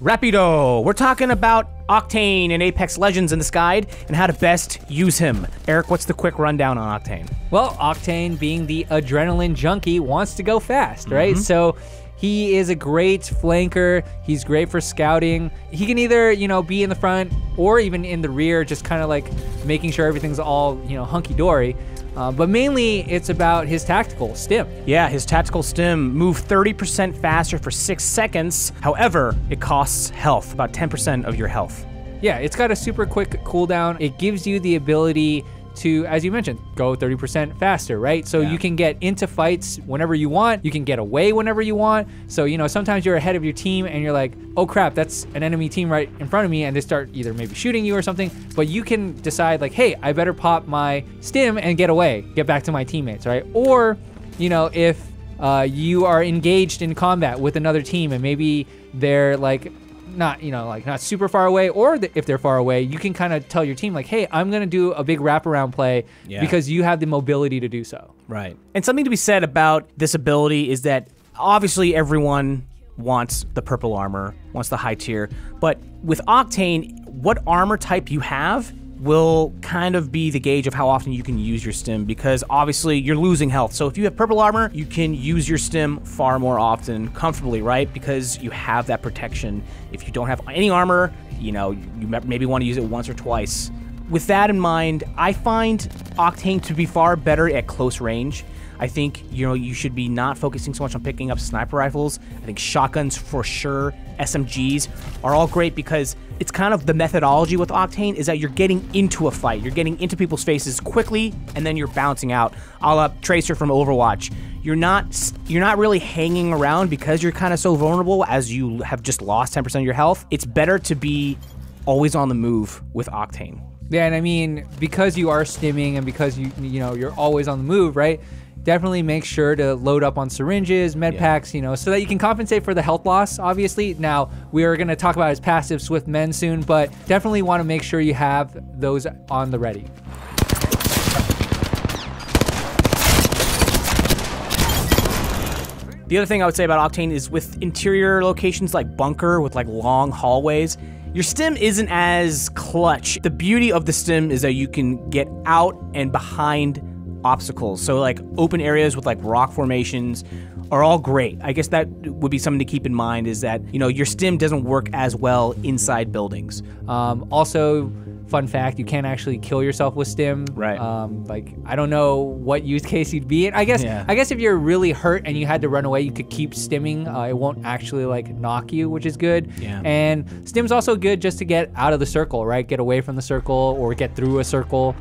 Rapido. We're talking about Octane in Apex Legends in this guide and how to best use him. Eric, what's the quick rundown on Octane? Well, Octane, being the Adrenaline Junkie, wants to go fast, right? So he is a great flanker. He's great for scouting. He can either, be in the front or even in the rear, just kind of like making sure everything's all, hunky-dory. But mainly, it's about his tactical stim. Yeah, his tactical stim move 30% faster for 6 seconds. However, it costs health, about 10% of your health. Yeah, it's got a super quick cooldown. It gives you the ability to, as you mentioned, go 30% faster, right? So you can get into fights whenever you want. You can get away whenever you want. So, sometimes you're ahead of your team and you're like, oh crap, that's an enemy team right in front of me, and they start either maybe shooting you or something, but you can decide like, hey, I better pop my stim and get away, get back to my teammates, right? Or, if you are engaged in combat with another team and maybe they're like, not super far away, or if they're far away, you can kind of tell your team like, hey, I'm gonna do a big wraparound play because you have the mobility to do so. Right. And something to be said about this ability is that obviously everyone wants the purple armor, wants the high tier, but with Octane, what armor type you have will kind of be the gauge of how often you can use your stim, because obviously you're losing health. So if you have purple armor, you can use your stim far more often comfortably, right? Because you have that protection. If you don't have any armor, you maybe want to use it once or twice. With that in mind, I find Octane to be far better at close range. I think, you should be not focusing so much on picking up sniper rifles. I think shotguns for sure, SMGs are all great because it's kind of the methodology with Octane is that you're getting into a fight. You're getting into people's faces quickly, and then you're bouncing out. A la Tracer from Overwatch. You're not really hanging around because you're kind of so vulnerable as you have just lost 10% of your health. It's better to be always on the move with Octane. Yeah, and I mean, because you are stimming and because you're always on the move, right? Definitely make sure to load up on syringes, med packs, so that you can compensate for the health loss, obviously. Now, we are going to talk about his passive Swift Men soon, but definitely want to make sure you have those on the ready. The other thing I would say about Octane is with interior locations like bunker with like long hallways, your stim isn't as clutch. The beauty of the stim is that you can get out and behind obstacles. So like open areas with like rock formations are all great. I guess that would be something to keep in mind, is that, your stim doesn't work as well inside buildings. Also, fun fact, you can't actually kill yourself with stim. Right. I don't know what use case you'd be in. I guess if you're really hurt and you had to run away, you could keep stimming. It won't actually like knock you, which is good. Yeah. And stim's also good just to get out of the circle, right? Get away from the circle or get through a circle.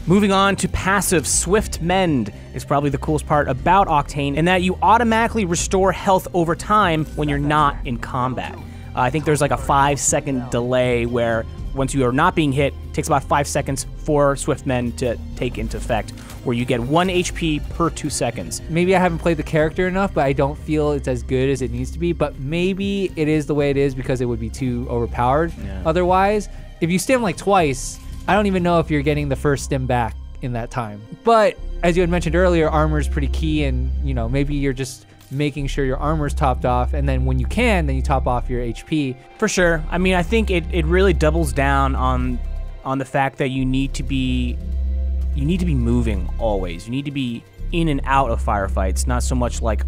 Moving on to passive, Swift Mend is probably the coolest part about Octane, in that you automatically restore health over time when you're not in combat. I think there's like a 5-second delay where once you are not being hit, it takes about 5 seconds for Swift Mend to take into effect, where you get 1 HP per 2 seconds. Maybe I haven't played the character enough, but I don't feel it's as good as it needs to be, but maybe it is the way it is because it would be too overpowered. Otherwise, if you stim like twice, I don't even know if you're getting the first stim back in that time. But as you had mentioned earlier, armor is pretty key, and maybe you're just making sure your armor's topped off, and then when you can, then you top off your HP. For sure. I mean, I think it really doubles down on the fact that you need to be moving always. You need to be in and out of firefights, not so much like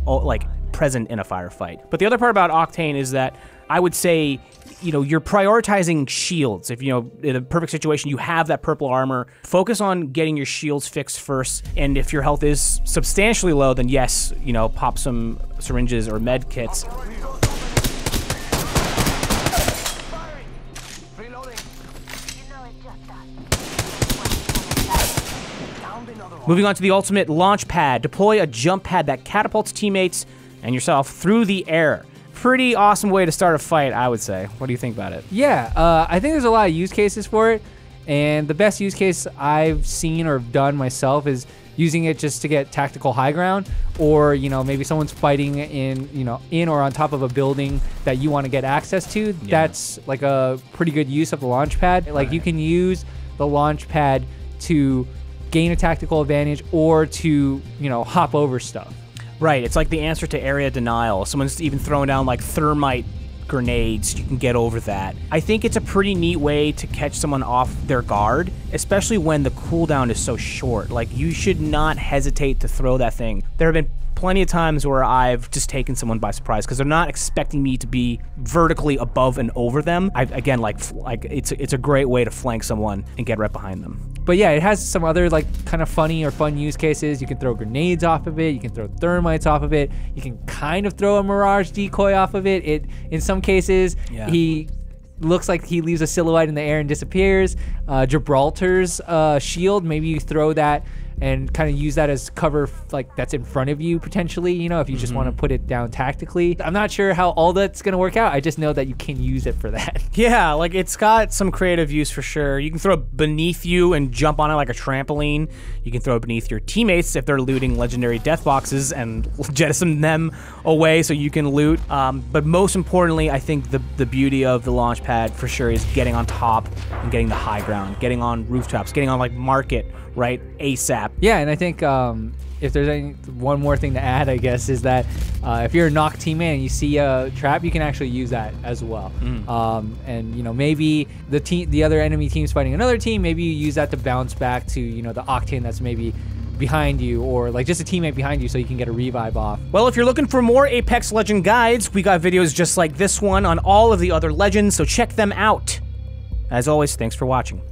present in a firefight. But the other part about Octane is that I would say, you're prioritizing shields. If, in a perfect situation, you have that purple armor, focus on getting your shields fixed first. And if your health is substantially low, then yes, pop some syringes or med kits. Moving on to the ultimate launch pad. Deploy a jump pad that catapults teammates and yourself through the air. Pretty awesome way to start a fight, I would say. What do you think about it? Yeah, I think there's a lot of use cases for it, and the best use case I've seen or done myself is using it just to get tactical high ground, or maybe someone's fighting in or on top of a building that you want to get access to. That's like a pretty good use of the launch pad. Like you can use the launch pad to gain a tactical advantage or to, hop over stuff. Right. It's like the answer to area denial. Someone's even throwing down like thermite grenades, you can get over that. I think it's a pretty neat way to catch someone off their guard, especially when the cooldown is so short. Like, you should not hesitate to throw that thing. There have been plenty of times where I've just taken someone by surprise because they're not expecting me to be vertically above and over them. Again, it's a great way to flank someone and get right behind them. But yeah, it has some other kind of funny or fun use cases. You can throw grenades off of it. You can throw thermites off of it. You can kind of throw a mirage decoy off of it. In some cases, he looks like he leaves a silhouette in the air and disappears. Gibraltar's shield, maybe you throw that and kind of use that as cover, that's in front of you potentially, if you just want to put it down tactically. I'm not sure how all that's going to work out. I just know that you can use it for that. Yeah, it's got some creative use for sure. You can throw it beneath you and jump on it like a trampoline. You can throw it beneath your teammates if they're looting legendary death boxes and jettison them away so you can loot. But most importantly, I think the beauty of the launch pad for sure is getting on top and getting the high ground, getting on rooftops, getting on market, right, ASAP. Yeah, and I think if there's one more thing to add, I guess, is that if you're a knock teammate and you see a trap, you can actually use that as well. And maybe the other enemy team's fighting another team. Maybe you use that to bounce back to the Octane that's maybe behind you, or just a teammate behind you, so you can get a revive off. Well, if you're looking for more Apex Legend guides, we got videos just like this one on all of the other legends, so check them out. As always, thanks for watching.